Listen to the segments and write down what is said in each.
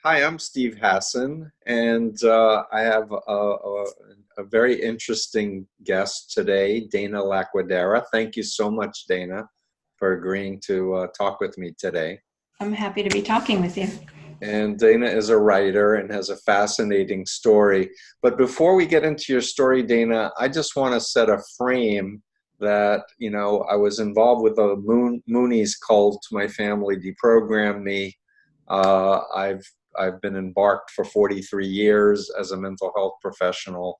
Hi, I'm Steve Hassan, and I have a very interesting guest today, Dana Laquidara. Thank you so much, Dana, for agreeing to talk with me today. I'm happy to be talking with you. And Dana is a writer and has a fascinating story. But before we get into your story, Dana, I just want to set a frame that, I was involved with a Moonies cult. My family deprogrammed me. I've been embarked for 43 years as a mental health professional,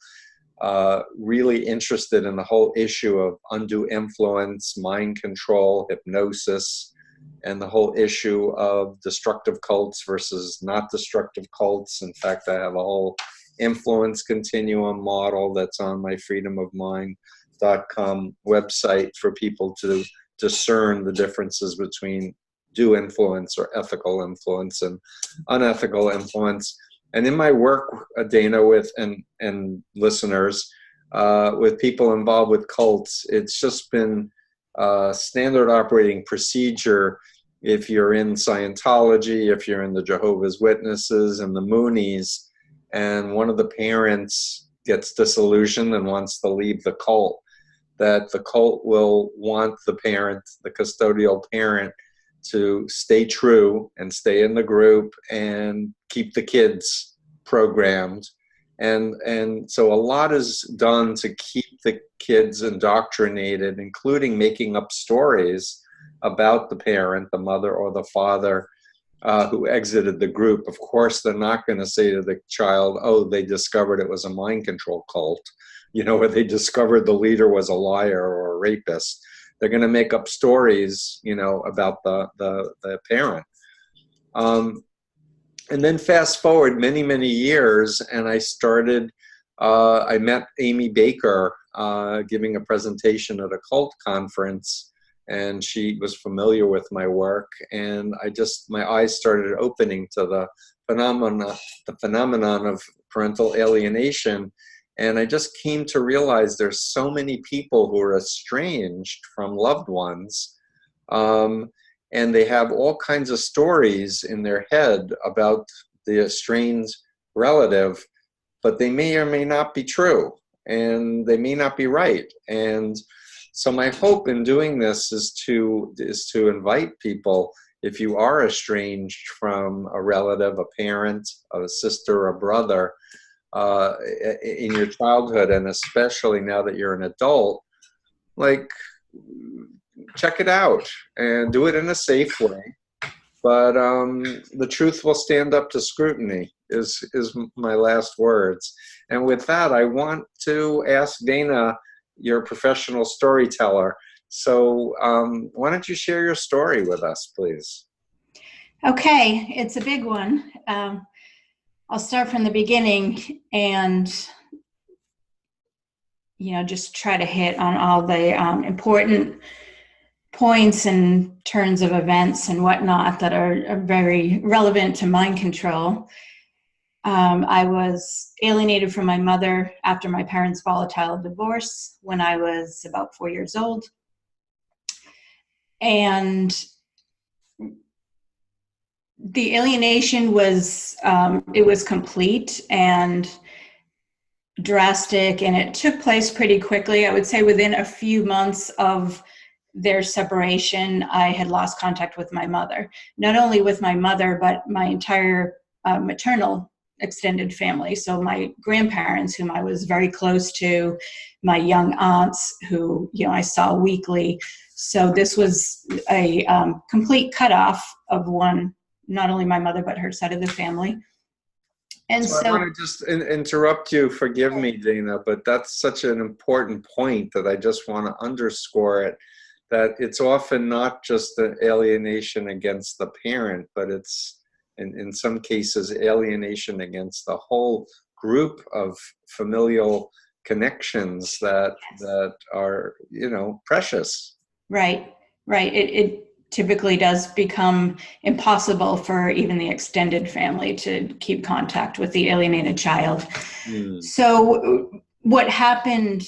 really interested in the whole issue of undue influence, mind control, hypnosis, and the whole issue of destructive cults versus not destructive cults. In fact, I have a whole influence continuum model that's on my freedomofmind.com website for people to discern the differences between due influence or ethical influence and unethical influence. And in my work, Dana, with and listeners, with people involved with cults, it's just been standard operating procedure. If you're in Scientology, if you're in the Jehovah's Witnesses and the Moonies, and one of the parents gets disillusioned and wants to leave the cult, that the cult will want the parent, the custodial parent, to stay true and stay in the group and keep the kids programmed. And so a lot is done to keep the kids indoctrinated, including making up stories about the parent, the mother or the father, who exited the group. Of course, they're not going to say to the child, oh, they discovered it was a mind control cult, or they discovered the leader was a liar or a rapist. They're going to make up stories, about the parent. And then fast forward many, many years, and I met Amy Baker giving a presentation at a cult conference, and she was familiar with my work, and my eyes started opening to the phenomenon of parental alienation. And I just came to realize there's so many people who are estranged from loved ones, and they have all kinds of stories in their head about the estranged relative, but they may or may not be true, and they may not be right. And so my hope in doing this is to invite people, if you are estranged from a relative, a parent, a sister, a brother, in your childhood, and especially now that you're an adult, check it out and do it in a safe way. But the truth will stand up to scrutiny is my last words. And with that, I want to ask Dana, your professional storyteller. So why don't you share your story with us, please? Okay, it's a big one. I'll start from the beginning and, just try to hit on all the important points and turns of events and whatnot that are very relevant to mind control. I was alienated from my mother after my parents' volatile divorce when I was about 4 years old. And the alienation was, it was complete and drastic, and it took place pretty quickly. I would say within a few months of their separation, I had lost contact with my mother. Not only with my mother, but my entire maternal extended family. So my grandparents, whom I was very close to, my young aunts, who I saw weekly. So this was a complete cutoff of not only my mother, but her side of the family. And so I want to just interrupt you. Forgive me, Dana, but that's such an important point that I just want to underscore it, that it's often not just the alienation against the parent, but it's in some cases alienation against the whole group of familial connections that are, precious. Right. It typically does become impossible for even the extended family to keep contact with the alienated child. So what happened,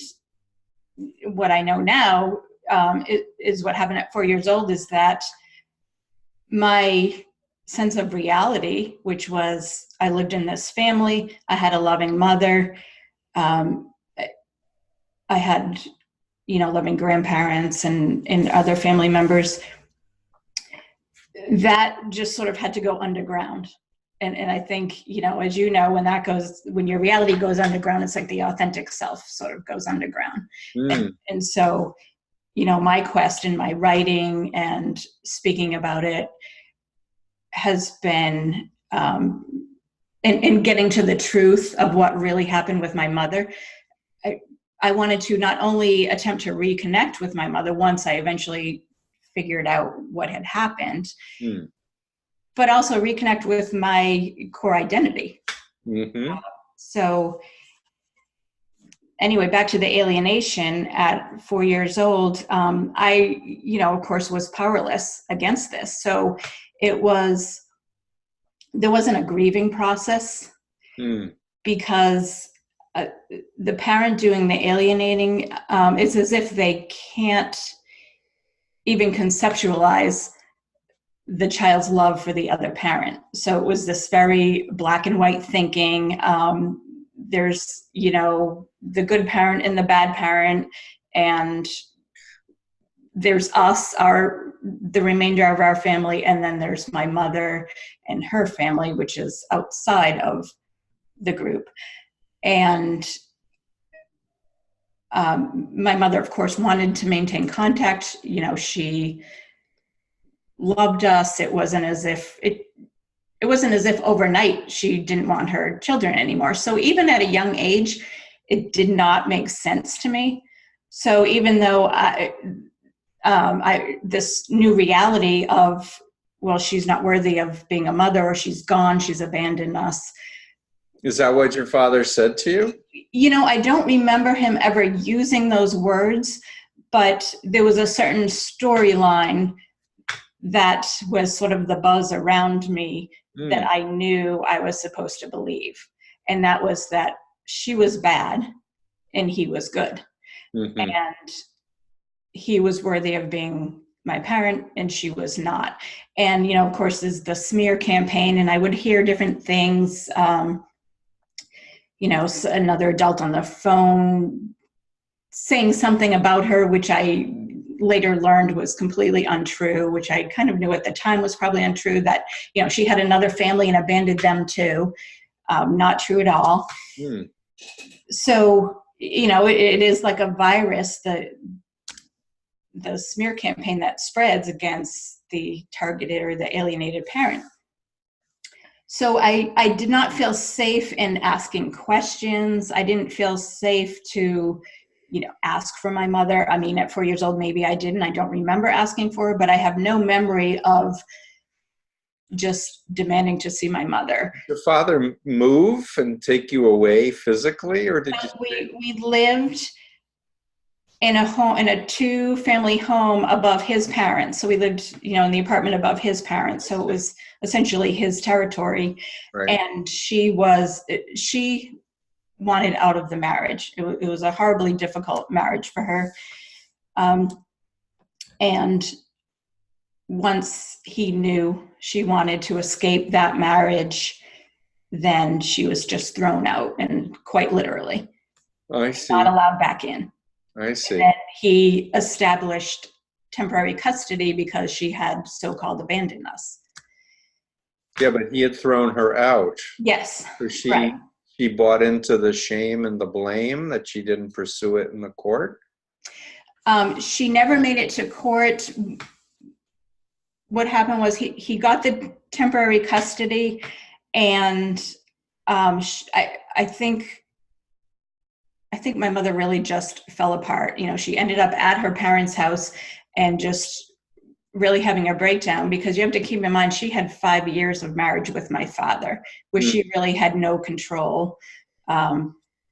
what I know now, is what happened at 4 years old, is that my sense of reality, which was I lived in this family. I had a loving mother. I had, loving grandparents and other family members. That just sort of had to go underground. And I think, as you know, when your reality goes underground, it's like the authentic self sort of goes underground. And so, my quest in my writing and speaking about it has been in getting to the truth of what really happened with my mother. I wanted to not only attempt to reconnect with my mother once I eventually figured out what had happened, but also reconnect with my core identity. So anyway, back to the alienation at 4 years old, I, of course, was powerless against this. So there wasn't a grieving process because the parent doing the alienating, it's as if they can't even conceptualize the child's love for the other parent. So it was this very black and white thinking. There's, the good parent and the bad parent, and there's us, the remainder of our family, and then there's my mother and her family, which is outside of the group. And my mother, of course, wanted to maintain contact. She loved us. It wasn't as if overnight she didn't want her children anymore. So even at a young age, it did not make sense to me. So even though this new reality of, well, she's not worthy of being a mother, or she's gone, she's abandoned us. Is that what your father said to you? I don't remember him ever using those words, but there was a certain storyline that was sort of the buzz around me that I knew I was supposed to believe. And that was that she was bad and he was good. And he was worthy of being my parent and she was not. And, of course, there's the smear campaign, and I would hear different things. Another adult on the phone saying something about her, which I later learned was completely untrue, which I kind of knew at the time was probably untrue, that, she had another family and abandoned them too. Not true at all. So, it is like a virus, the smear campaign that spreads against the targeted or the alienated parent. So I did not feel safe in asking questions. I didn't feel safe to, ask for my mother. I mean, at 4 years old, maybe I didn't. I don't remember asking for her, but I have no memory of just demanding to see my mother. Did your father move and take you away physically, or did you? We lived in a home, in a 2-family home above his parents. So we lived, in the apartment above his parents. So it was essentially his territory. Right. And she wanted out of the marriage. It was a horribly difficult marriage for her. And once he knew she wanted to escape that marriage, then she was just thrown out, and quite literally. I see. Not allowed back in. I see. And then he established temporary custody because she had so-called abandoned us. Yeah, but he had thrown her out. Yes. So right. She bought into the shame and the blame that she didn't pursue it in the court? She never made it to court. What happened was he got the temporary custody, and I think my mother really just fell apart. She ended up at her parents' house and just really having a breakdown, because you have to keep in mind she had 5 years of marriage with my father, where she really had no control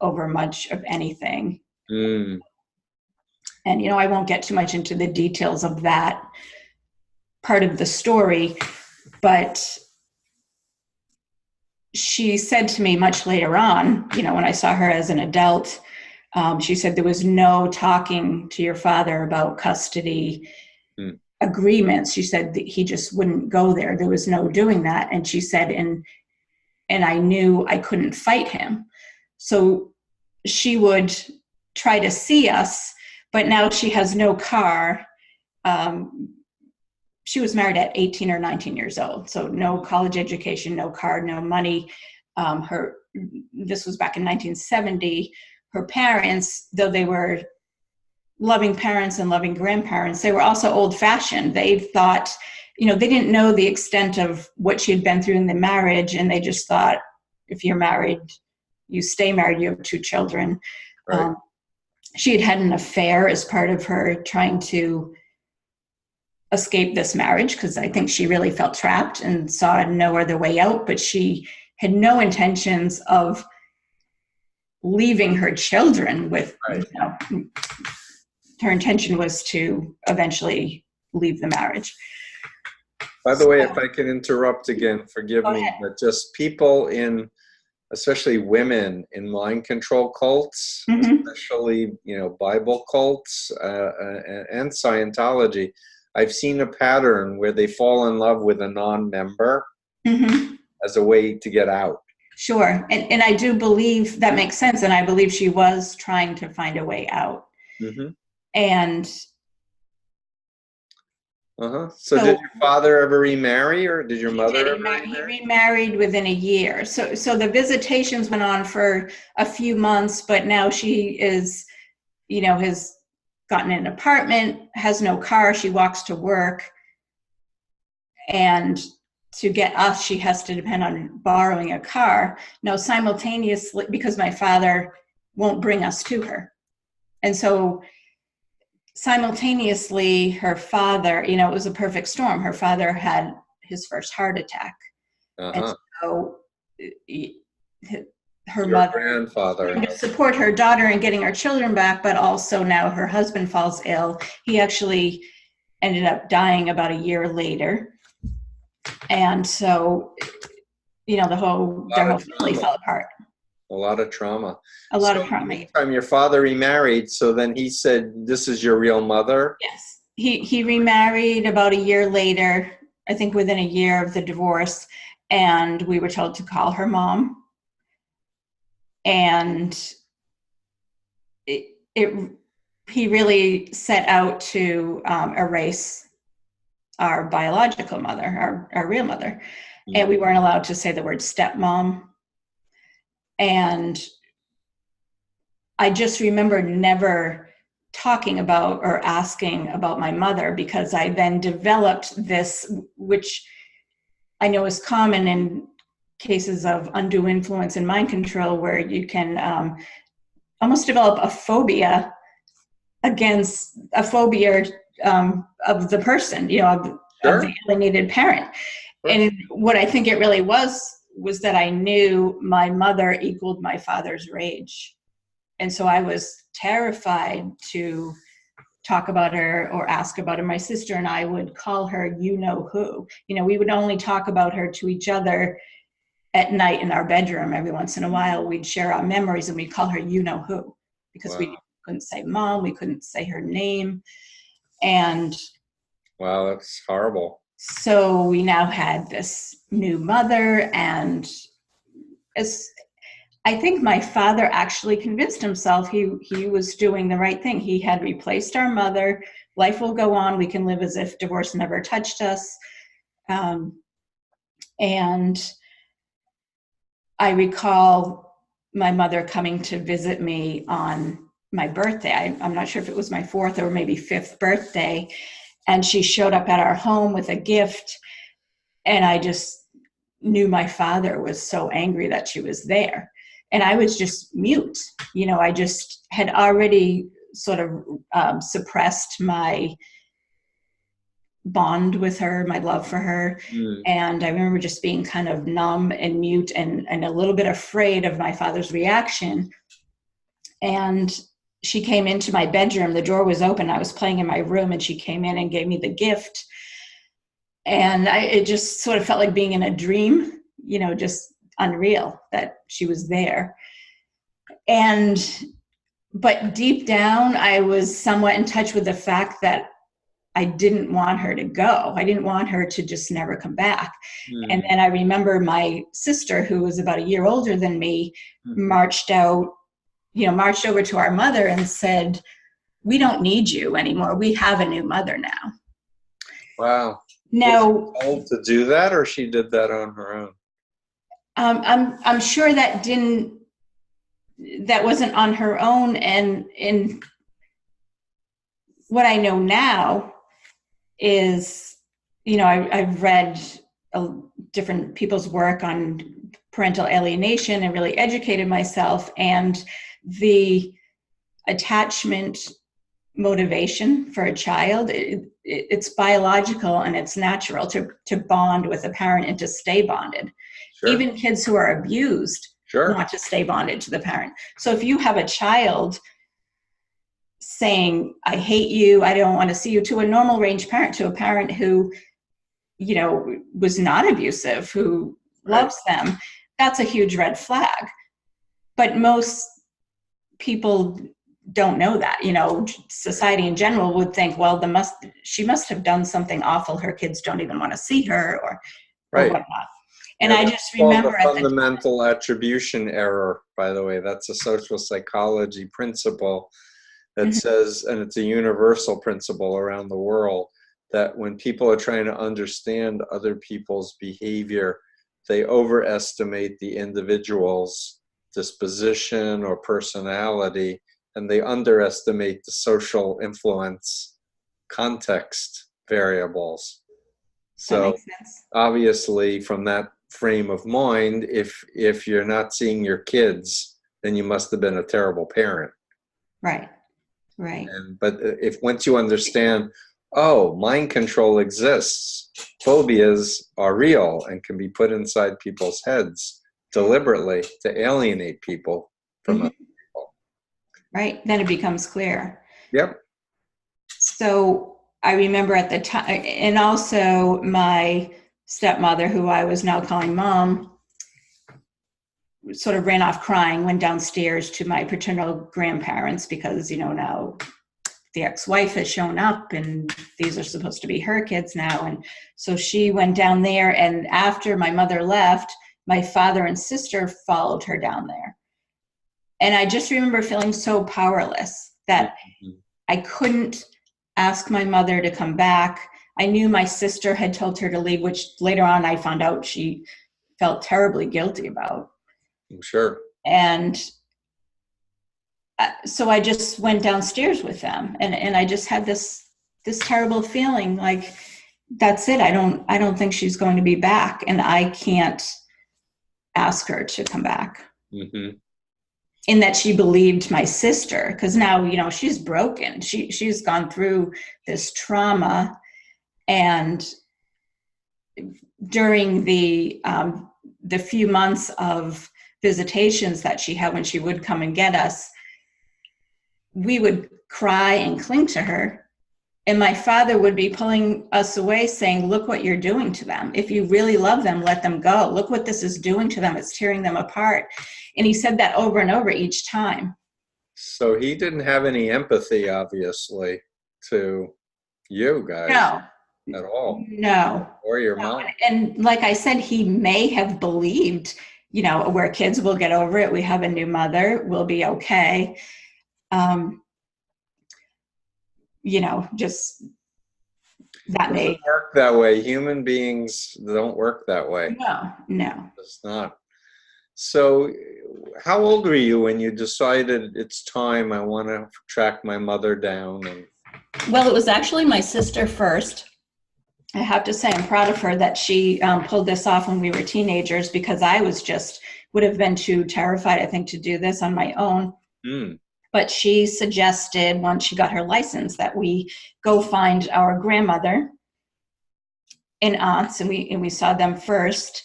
over much of anything. And, I won't get too much into the details of that part of the story, but she said to me much later on, when I saw her as an adult, she said there was no talking to your father about custody. agreements. She said that he just wouldn't go there. There was no doing that. And she said, and I knew I couldn't fight him. So she would try to see us, but now she has no car. She was married at 18 or 19 years old. So no college education, no car, no money. This was back in 1970. Her parents, though they were loving parents and loving grandparents, they were also old-fashioned. They thought, they didn't know the extent of what she had been through in the marriage, and they just thought, if you're married, you stay married, you have 2 children. Right. She had had an affair as part of her trying to escape this marriage, because I think she really felt trapped and saw no other way out, but she had no intentions of leaving her children with, Right. Her intention was to eventually leave the marriage. By the way, if I can interrupt again, forgive Go me, ahead. but just people especially women in mind control cults, especially, Bible cults and Scientology, I've seen a pattern where they fall in love with a non-member as a way to get out. Sure. And I do believe that makes sense. And I believe she was trying to find a way out. And So did your father ever remarry, or did your mother ever remarry? He remarried within a year. So the visitations went on for a few months, but now she is, has gotten an apartment, has no car, she walks to work. And to get us, she has to depend on borrowing a car. Now, simultaneously, because my father won't bring us to her. And so simultaneously, her father, it was a perfect storm. Her father had his first heart attack. And so her mother, grandfather, to support her daughter in getting her children back, but also now her husband falls ill. He actually ended up dying about a year later. And so, their whole family fell apart. A lot of trauma. A lot of trauma. In the meantime, your father remarried, so then he said, "This is your real mother?" Yes. He remarried about a year later, I think within a year of the divorce, and we were told to call her mom. And he really set out to erase our biological mother, our real mother. And we weren't allowed to say the word stepmom. And I just remember never talking about or asking about my mother, because I then developed this, which I know is common in cases of undue influence and mind control, where you can almost develop a phobia of the person, of the alienated parent. And what I think it really was that I knew my mother equaled my father's rage. And so I was terrified to talk about her or ask about her. My sister and I would call her, who. We would only talk about her to each other at night in our bedroom. Every once in a while, we'd share our memories and we'd call her, who, because we couldn't say mom, we couldn't say her name. And wow, that's horrible. So we now had this new mother, and I think my father actually convinced himself he was doing the right thing. He had replaced our mother. Life will go on. We can live as if divorce never touched us. And I recall my mother coming to visit me on my birthday. I'm not sure if it was my 4th or maybe 5th birthday. And she showed up at our home with a gift. And I just knew my father was so angry that she was there. And I was just mute. I just had already sort of suppressed my bond with her, my love for her. And I remember just being kind of numb and mute and a little bit afraid of my father's reaction. And she came into my bedroom. The door was open. I was playing in my room, and she came in and gave me the gift. And it just sort of felt like being in a dream, just unreal that she was there. But deep down, I was somewhat in touch with the fact that I didn't want her to go. I didn't want her to just never come back. And Mm. then I remember my sister, who was about a year older than me, Mhm. marched over to our mother and said, "We don't need you anymore. We have a new mother now." Wow. Was she Now, told to do that, or she did that on her own? I'm sure that wasn't on her own. And in what I know now is, I've read different people's work on parental alienation and really educated myself. And the attachment motivation for a child, it's biological and it's natural to bond with a parent and to stay bonded. Sure. Even kids who are abused Sure. want to stay bonded to the parent. So if you have a child saying, "I hate you, I don't want to see you," to a normal range parent, to a parent who, was not abusive, who Right. loves them, that's a huge red flag. But most people don't know that. Society in general would think, well, she must have done something awful. Her kids don't even want to see her, or Right. whatnot. And Yeah, I that's just called remember the at the time, fundamental attribution error, by the way. That's a social psychology principle that Mhm. says, and it's a universal principle around the world, that when people are trying to understand other people's behavior, they overestimate the individual's disposition or personality, and they underestimate the social influence context variables. That So makes sense. obviously, from that frame of mind, if you're not seeing your kids, then you must have been a terrible parent. Right. Right. But if once you understand, oh, mind control exists, phobias are real and can be put inside people's heads deliberately to alienate people from other Mhm. people. Right. Then it becomes clear. Yep. So I remember at the time, and also my stepmother, who I was now calling mom, sort of ran off crying, went downstairs to my paternal grandparents because, now the ex-wife has shown up and these are supposed to be her kids now. And so she went down there, and after my mother left, my father and sister followed her down there. And I just remember feeling so powerless that Mhm. I couldn't ask my mother to come back. I knew my sister had told her to leave, which later on I found out she felt terribly guilty about. I'm sure. And so I just went downstairs with them, and I just had this terrible feeling like, that's it. I don't think she's going to be back, and I can't ask her to come back. Mm-hmm. In that she believed my sister, because now, she's broken. She's gone through this trauma, and during the few months of visitations that she had when she would come and get us, we would cry and cling to her. And my father would be pulling us away saying, "Look what you're doing to them. If you really love them, let them go. Look what this is doing to them. It's tearing them apart." And he said that over and over each time. So he didn't have any empathy, obviously, to you guys No, at all, no. or your mom. And like I said, he may have believed, we're kids, we'll get over it. We have a new mother, we'll be okay. Just that It doesn't may, work that way. Human beings don't work that way. no. It's not. So, how old were you when you decided it's time, I want to track my mother down? And Well, it was actually my sister first. I have to say I'm proud of her that she pulled this off when we were teenagers, because I would have been too terrified, I think, to do this on my own. mm, But she suggested, once she got her license, that we go find our grandmother and aunts, and we saw them first,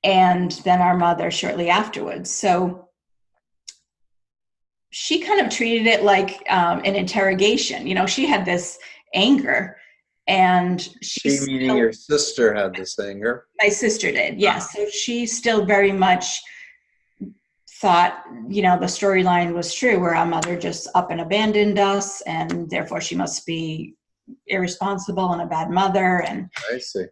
and then our mother shortly afterwards. So she kind of treated it like an interrogation. She had this anger, and she, meaning your sister, had this anger. my sister did, yes. So she still very much thought, the storyline was true, where our mother just up and abandoned us, and therefore she must be, irresponsible and a bad mother. And I see.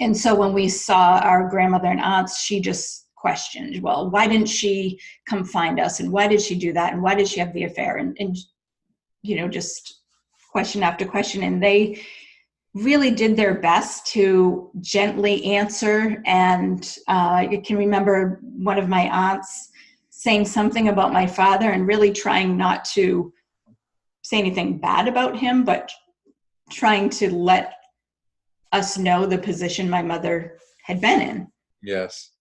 and so when we saw our grandmother and aunts, she just questioned, well, why didn't she come find us? And why did she do that? And why did she have the affair? And just question after question. And they really did their best to gently answer. And I can remember one of my aunts saying something about my father and really trying not to say anything bad about him, but trying to let us know the position my mother had been in. Yes.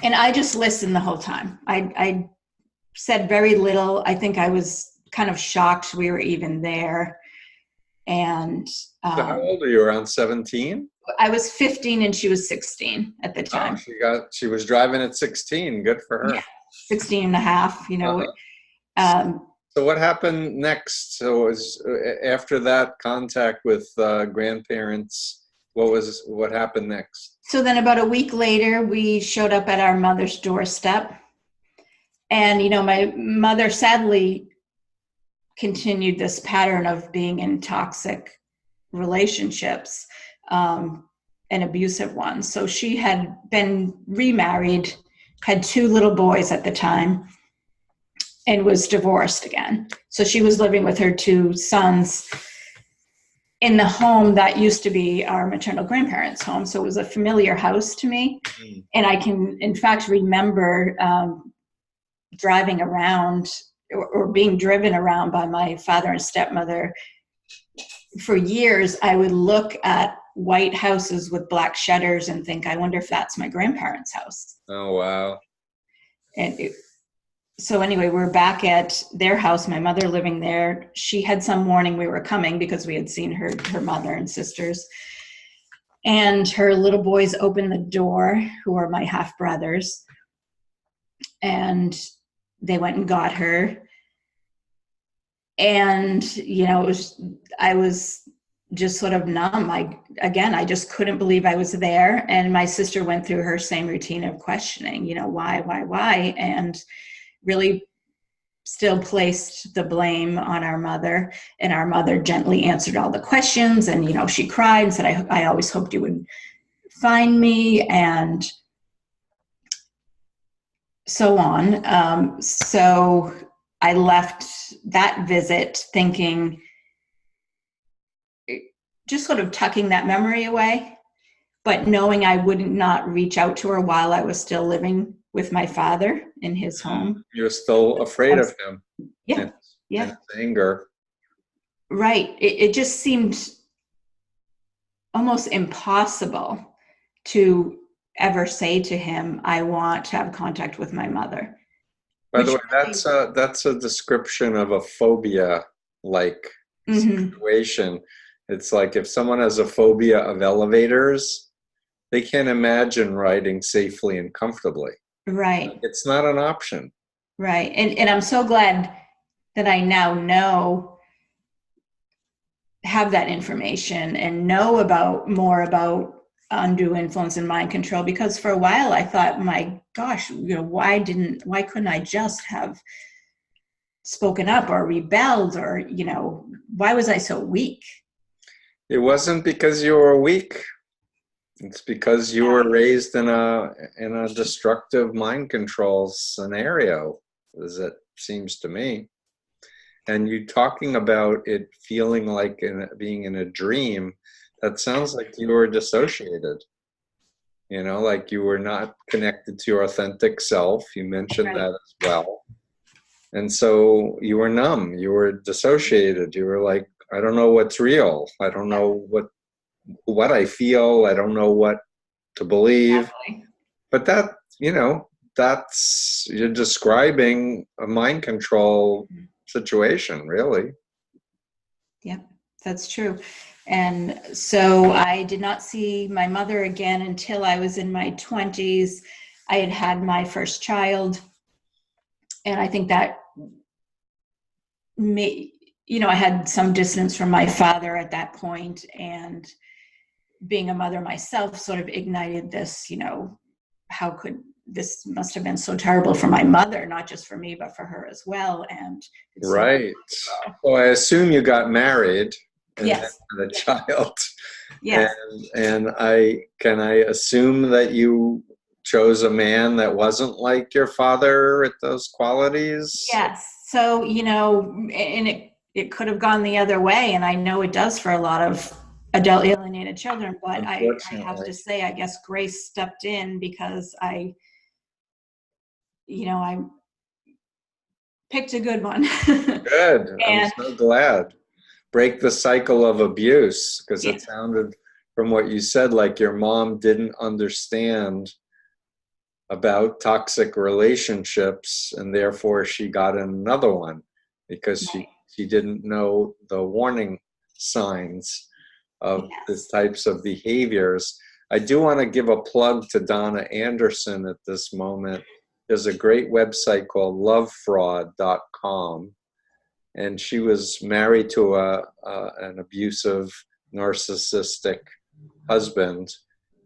And I just listened the whole time. I said very little. I think I was kind of shocked we were even there. And so how old are you? Around 17? I was 15 and she was 16 at the time. She was driving at 16. Good for her. Yeah, 16 and a half, So what happened next? So was after that contact with grandparents, what happened next? So then about a week later, we showed up at our mother's doorstep. And, my mother sadly continued this pattern of being in toxic relationships, and abusive ones. So she had been remarried, had 2 little boys at the time, and was divorced again. So she was living with her 2 sons in the home that used to be our maternal grandparents' home. So it was a familiar house to me. And I can, in fact, remember driving around or being driven around by my father and stepmother. For years, I would look at white houses with black shutters and think, I wonder if that's my grandparents' house. Oh, wow. So anyway, we're back at their house, my mother living there. She had some warning we were coming because we had seen her mother and sisters. And her little boys opened the door, who are my half brothers. And they went and got her. And, I was just sort of numb. I just couldn't believe I was there. And my sister went through her same routine of questioning, why? And really still placed the blame on our mother, and our mother gently answered all the questions. And, she cried and said, I always hoped you would find me, and so on. So I left that visit thinking, just sort of tucking that memory away, but knowing I would not reach out to her while I was still living with my father in his home. You're still afraid of him. Yeah. And anger. Right. It just seemed almost impossible to ever say to him, I want to have contact with my mother. By the way, that's a description of a phobia-like situation. It's like if someone has a phobia of elevators, they can't imagine riding safely and comfortably. Right. It's not an option. Right. And I'm so glad that I now have that information and know more about undue influence and mind control, because for a while I thought, my gosh, why couldn't I just have spoken up or rebelled, or, why was I so weak? It wasn't because you were weak. It's because you were raised in a destructive mind control scenario, as it seems to me. And you talking about it feeling like being in a dream, that sounds like you were dissociated. Like you were not connected to your authentic self. You mentioned that as well. And so you were numb. You were dissociated. You were like, I don't know what's real. I don't know what I feel. I don't know what to believe. Exactly. But you're describing a mind control situation, really. Yeah, that's true. And so I did not see my mother again until I was in my 20s. I had my first child. And I think that I had some distance from my father at that point, and being a mother myself sort of ignited this, how could this must have been so terrible for my mother, not just for me, but for her as well. And right. So I assume you got married. and then Yes. had a child. Yes. And I assume that you chose a man that wasn't like your father with those qualities? Yes. So, and it could have gone the other way. And I know it does for a lot of adult alienated children, but I have Unfortunately. to say, I guess grace stepped in because I picked a good one. Good. I'm And so glad. Break the cycle of abuse, because yeah, it sounded from what you said like your mom didn't understand about toxic relationships, and therefore she got in another one because right. she didn't know the warning signs of the Yes. types of behaviors. I do want to give a plug to Donna Anderson at this moment. There's a great website called lovefraud.com, and she was married to an abusive, narcissistic husband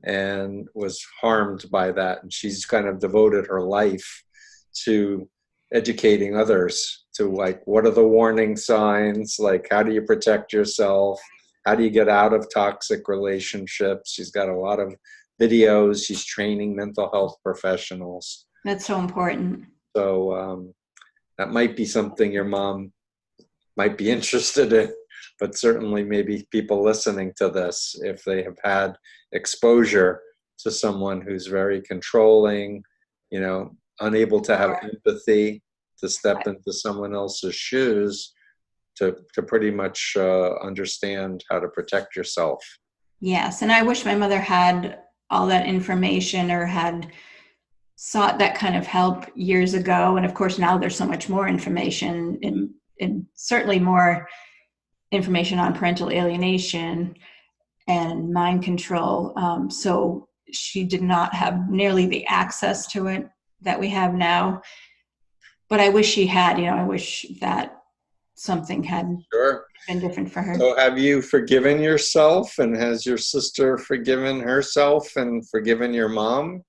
and was harmed by that. And she's kind of devoted her life to educating others to, like, what are the warning signs? Like, how do you protect yourself? How do you get out of toxic relationships? She's got a lot of videos. She's training mental health professionals. That's so important. So that might be something your mom might be interested in, but certainly maybe people listening to this, if they have had exposure to someone who's very controlling, unable to have empathy, to step into someone else's shoes, to pretty much understand how to protect yourself. Yes. And I wish my mother had all that information or had sought that kind of help years ago. And of course, now there's so much more information and certainly more information on parental alienation and mind control. So she did not have nearly the access to it that we have now. But I wish she had, I wish that something had Sure. been different for her. So have you forgiven yourself, and has your sister forgiven herself and forgiven your mom?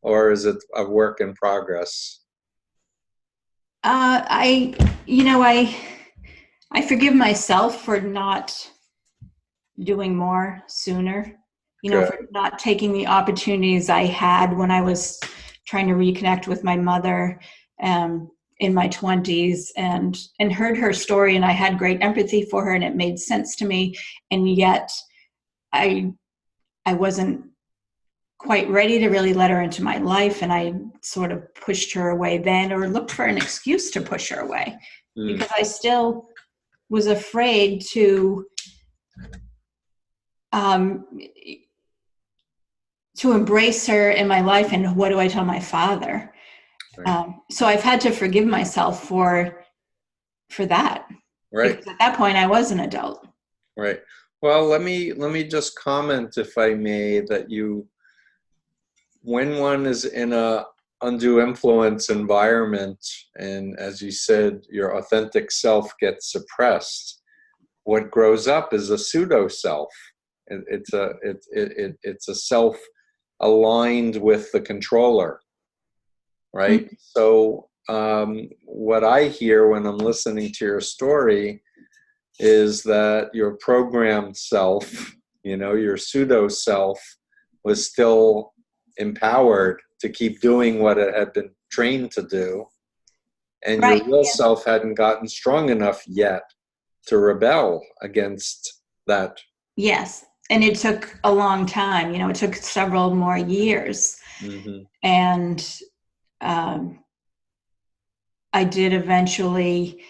Or is it a work in progress? I, you know, I forgive myself for not doing more sooner, Good. for not taking the opportunities I had when I was trying to reconnect with my mother in my 20s and heard her story, and I had great empathy for her and it made sense to me. And yet I wasn't quite ready to really let her into my life, and I sort of pushed her away then, or looked for an excuse to push her away because I still was afraid um, to embrace her in my life. And what do I tell my father? Right. So I've had to forgive myself for that, Right. because at that point I was an adult. Right. Well, let me just comment, if I may, that when one is in a undue influence environment, and as you said, your authentic self gets suppressed, what grows up is a pseudo self. It's a self aligned with the controller, right? Mm-hmm. So what I hear when I'm listening to your story is that your programmed self, your pseudo self, was still empowered to keep doing what it had been trained to do, and your Right. real self hadn't gotten strong enough yet to rebel against that. Yes. And it took a long time. It took several more years. Mm-hmm. And I did eventually,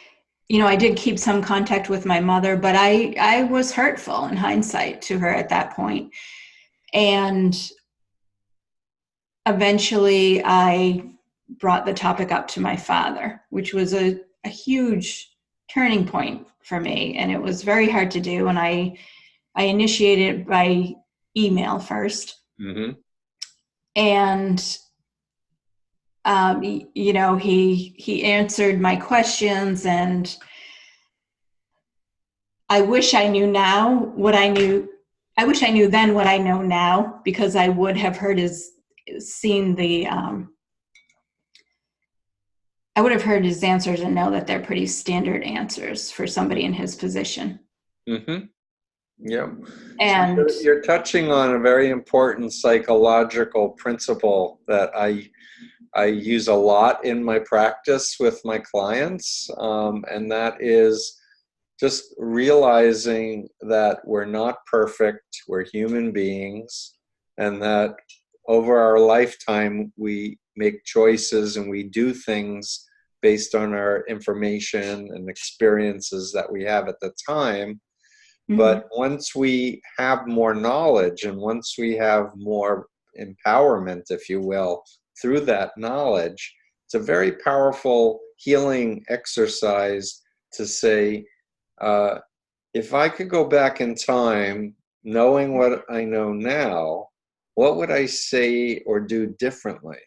I did keep some contact with my mother, but I was hurtful in hindsight to her at that point. And eventually I brought the topic up to my father, which was a huge turning point for me. And it was very hard to do. And I initiated it by email first. Mm-hmm. And he answered my questions, and I wish I knew now what I knew. I wish I knew then what I know now, because I would have seen the I would have heard his answers and know that they're pretty standard answers for somebody in his position. Mm-hmm. Yeah. So And you're touching on a very important psychological principle that I use a lot in my practice with my clients, and that is just realizing that we're not perfect, we're human beings, and that over our lifetime we make choices and we do things based on our information and experiences that we have at the time. mhm, But once we have more knowledge and once we have more empowerment, if you will, through that knowledge, it's a very powerful healing exercise to say, uh, if I could go back in time, knowing what I know now, what would I say or do differently?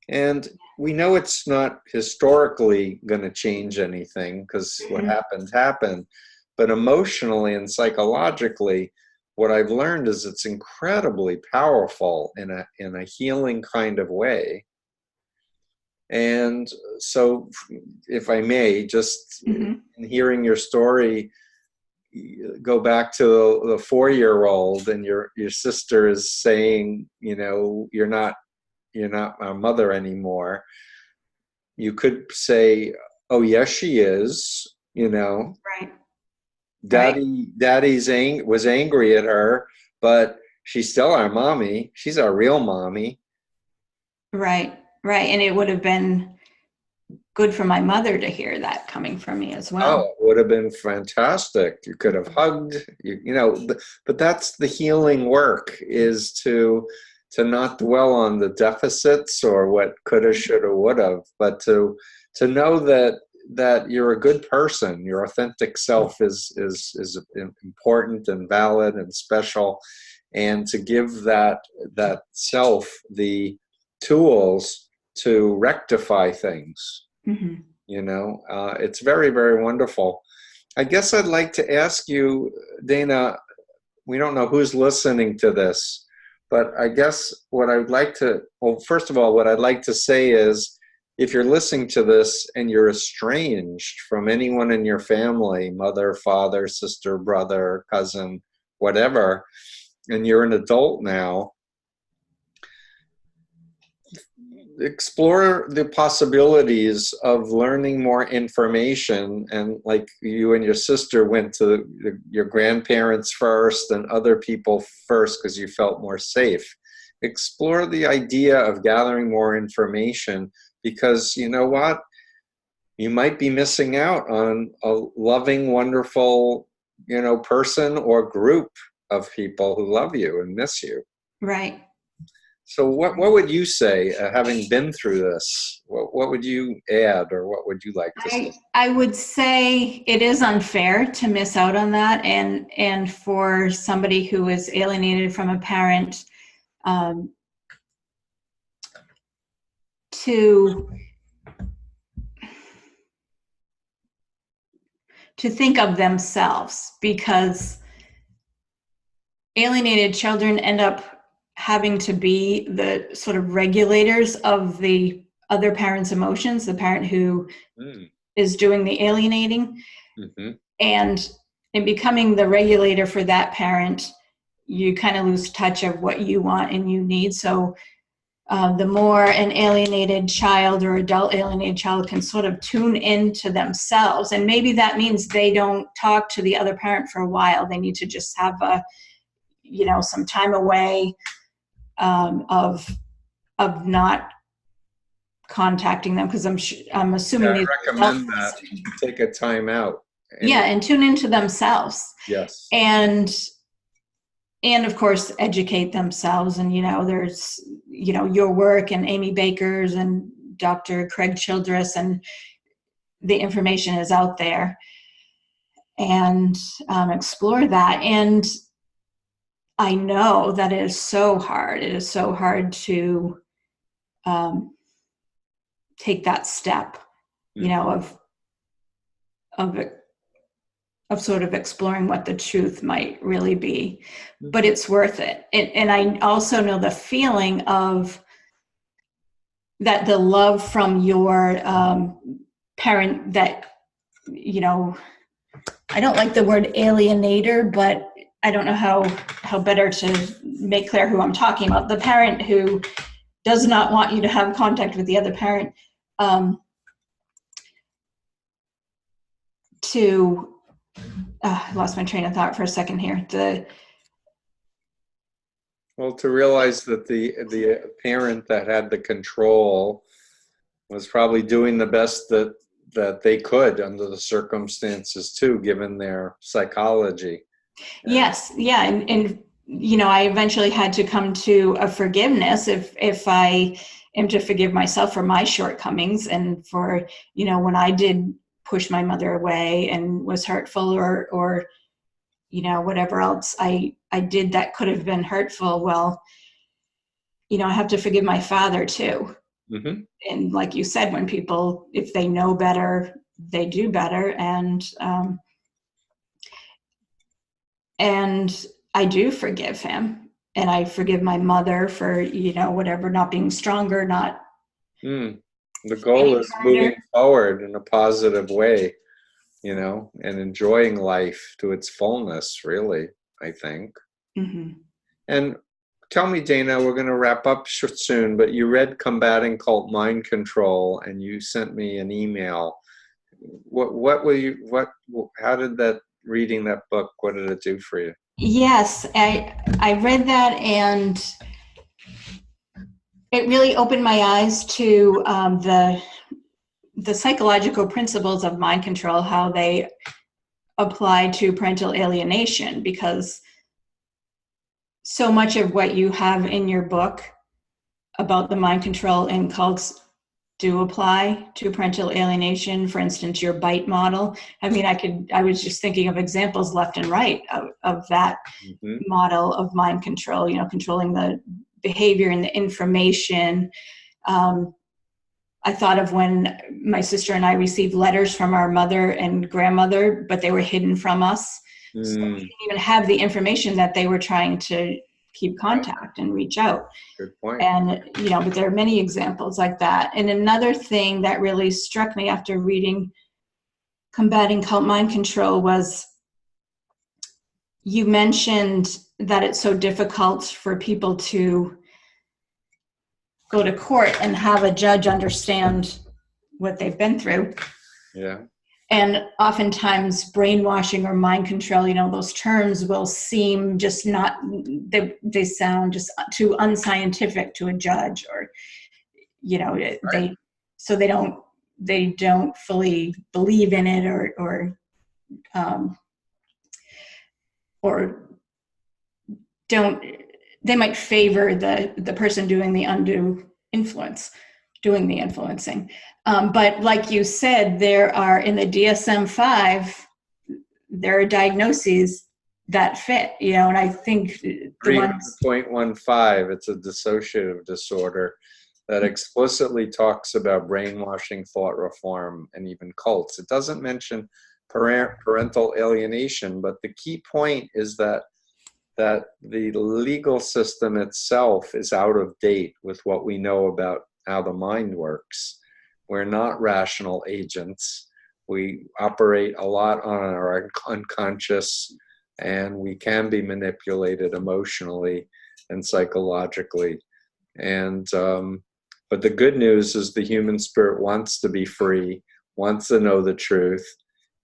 And we know it's not historically going to change anything because what mhm, happened happened. But emotionally and psychologically, what I've learned is it's incredibly powerful in a healing kind of way. And so, if I may, just mhm. in hearing your story, go back to the 4-year-old, and your sister is saying, you know, you're not my mother anymore. You could say, oh yes she is, you know, Right, right, was angry at her, but she's still our mommy, she's our real mommy. right, right. And it would have been good for my mother to hear that coming from me as Oh, well. it would have been fantastic. You could have hugged, you know, but that's the healing work, is to not dwell on the deficits or what coulda, shoulda, woulda, but to know that you're a good person. Your authentic self is important and valid and special, and to give that self the tools to rectify things. Mhm. You know, it's very, very wonderful. I guess I'd like to ask you, Dana, we don't know who's listening to this, but I guess what I'd like to, well, first of all, what I'd like to say is, if you're listening to this and you're estranged from anyone in your family, mother, father, sister, brother, cousin, whatever, and you're an adult now, explore the possibilities of learning more information. And like you and your sister went to your grandparents first and other people first because you felt more safe. Explore the idea of gathering more information, because you know what, you might be missing out on a loving, wonderful, you know, person or group of people who love you and miss you. Right. So what would you say, having been through this? What would you add, or what would you like to say? I would say it is unfair to miss out on that, and for somebody who is alienated from a parent, um, to think of themselves, because alienated children end up having to be the sort of regulators of the other parent's emotions, the parent who Mm, is doing the alienating. hmm. And in becoming the regulator for that parent, you kind of lose touch of what you want and you need. So the more an alienated child or adult alienated child can sort of tune into themselves, and maybe that means they don't talk to the other parent for a while. They need to just have some time away, of not contacting them, because I'm Yeah, assuming I these are adults recommend that. listening. Take a time out. Yeah, Any, and tune into themselves, yes. and of course educate themselves. And there's your work and Amy Baker's and Dr. Craig Childress, and the information is out there, and explore that. And I know that it is so hard. It is so hard to um, take that step, Mhm. of sort of exploring what the truth might really be. But Mhm. it's worth it. And I also know the feeling of that, the love from your parent that, you know, I don't like the word alienator, but I don't know how better to make clear who I'm talking about. The parent who does not want you to have contact with the other parent, I lost my train of thought for a second here. Well, to realize that the parent that had the control was probably doing the best that they could under the circumstances too, given their psychology. Yes, yeah, and you know, I eventually had to come to a forgiveness if I am to forgive myself for my shortcomings and for, you know, when I did push my mother away and was hurtful or you know, whatever else I did that could have been hurtful. Well, you know, I have to forgive my father too. Mm-hmm. And like you said, when people, if they know better, they do better. And I do forgive him. And I forgive my mother for, you know, whatever, not being stronger, not The goal fighting is harder. moving forward in a positive way, you know, and enjoying life to its fullness, really, I think. Mm-hmm. And tell me, Dana, we're going to wrap up soon, but you read Combating Cult Mind Control and you sent me an email. How did that, reading that book, what did it do for you? Yes, I read that, and it really opened my eyes to the psychological principles of mind control, how they apply to parental alienation, because so much of what you have in your book about the mind control in cults do apply to parental alienation. For instance, your bite model. I mean, I was just thinking of examples left and right of that Mm-hmm. model of mind control, you know, controlling the behavior and the information. I thought of when my sister and I received letters from our mother and grandmother, but they were hidden from us. So we didn't even have the information that they were trying to keep contact and reach out. Good point. And, you know, but there are many examples like that. And another thing that really struck me after reading Combating Cult Mind Control was you mentioned that it's so difficult for people to go to court and have a judge understand what they've been through. Yeah. And oftentimes brainwashing or mind control, you know, those terms will seem just not, they sound just too unscientific to a judge, or, you know, Right. they don't fully believe in it, or don't, they might favor the person doing the undue influence, doing the influencing. But like you said, there are, in the DSM-5, there are diagnoses that fit, you know, and I think the ones. 300.15, it's a dissociative disorder that explicitly talks about brainwashing, thought reform, and even cults. It doesn't mention parental alienation, but the key point is that the legal system itself is out of date with what we know about how the mind works. We're not rational agents. We operate a lot on our unconscious, and we can be manipulated emotionally and psychologically. And but the good news is the human spirit wants to be free, wants to know the truth,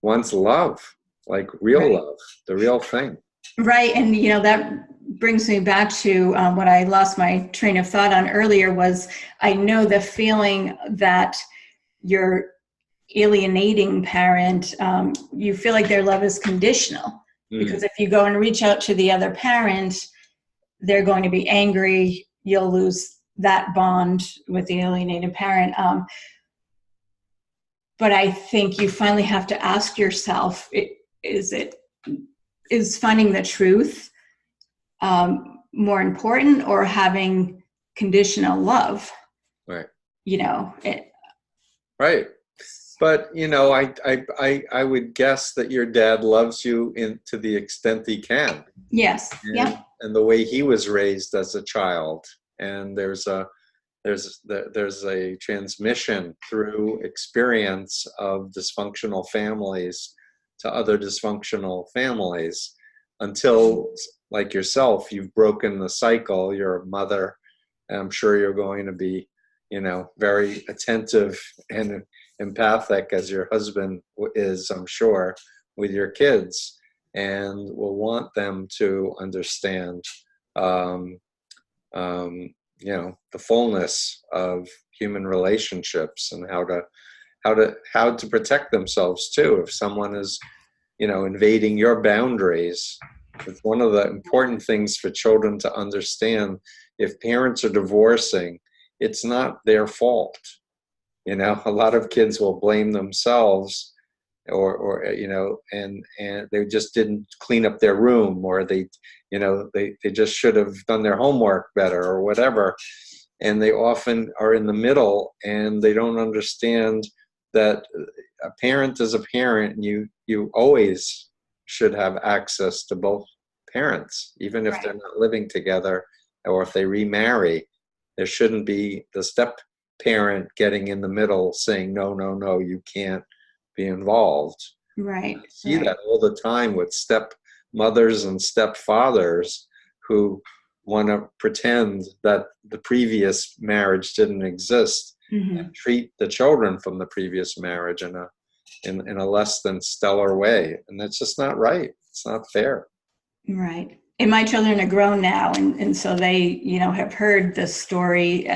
wants love, like real Right. love, the real thing. Right, and you know, that brings me back to what I lost my train of thought on earlier was, I know the feeling that your alienating parent, you feel like their love is conditional, because if you go and reach out to the other parent, they're going to be angry, you'll lose that bond with the alienated parent. But I think you finally have to ask yourself, is finding the truth more important, or having conditional love? Right. You know, Right. But you know, I would guess that your dad loves you to the extent he can. yes, yeah, And the way he was raised as a child. And there's a transmission through experience of dysfunctional families to other dysfunctional families until, like yourself, you've broken the cycle. You're a mother, and I'm sure you're going to be, very attentive and empathic as your husband is, I'm sure, with your kids, and will want them to understand, the fullness of human relationships and how to protect themselves too. If someone is, invading your boundaries, it's one of the important things for children to understand. If parents are divorcing, it's not their fault. A lot of kids will blame themselves, or and they just didn't clean up their room, or they just should have done their homework better, or whatever. And they often are in the middle, and they don't understand that a parent is a parent, and you always should have access to both parents, even if they're not living together, or if they remarry. There shouldn't be the step parent getting in the middle saying, no, no, no, you can't be involved. Right. I see that all the time with step mothers and stepfathers who want to pretend that the previous marriage didn't exist, and treat the children from the previous marriage in a less than stellar way. And that's just not right. It's not fair. Right. And my children are grown now, and so they, have heard this story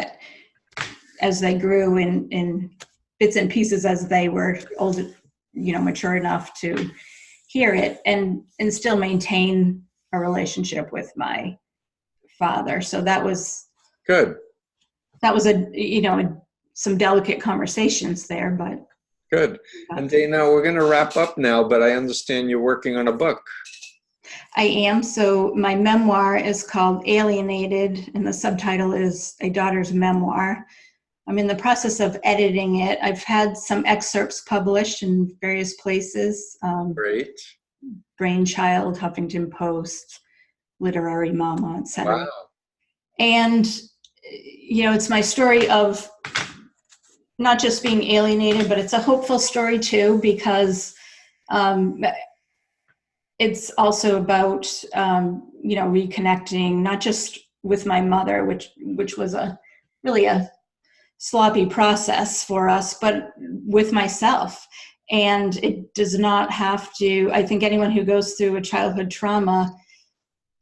as they grew in bits and pieces as they were older, mature enough to hear it, and still maintain a relationship with my father. So that was good. That was some delicate conversations there, but good. And Dana, we're going to wrap up now, but I understand you're working on a book. I am. So my memoir is called Alienated, and the subtitle is A Daughter's Memoir. I'm in the process of editing it. I've had some excerpts published in various places. Great. Brainchild, Huffington Post, Literary Mama, etc. Wow. And, it's my story of not just being alienated, but it's a hopeful story too, because it's also about, reconnecting, not just with my mother, which was really a sloppy process for us, but with myself. And it does not have to, I think anyone who goes through a childhood trauma,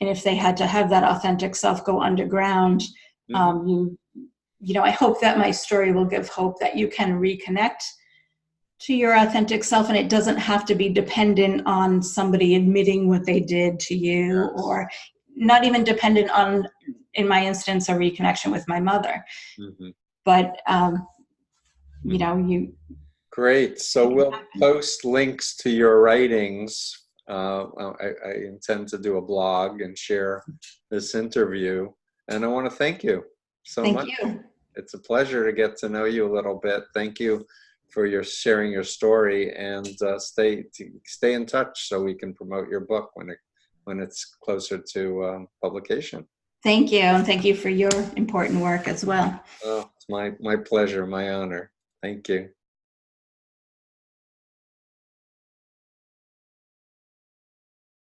and if they had to have that authentic self go underground, I hope that my story will give hope that you can reconnect to your authentic self, and it doesn't have to be dependent on somebody admitting what they did to you, or not even dependent on, in my instance, a reconnection with my mother. But, you. Great. So we'll post links to your writings. I intend to do a blog and share this interview. And I want to thank you so much. Thank you. It's a pleasure to get to know you a little bit. Thank you for sharing your story, and stay in touch so we can promote your book when it's closer to publication. Thank you, and thank you for your important work as well. Oh, it's my pleasure, my honor. Thank you.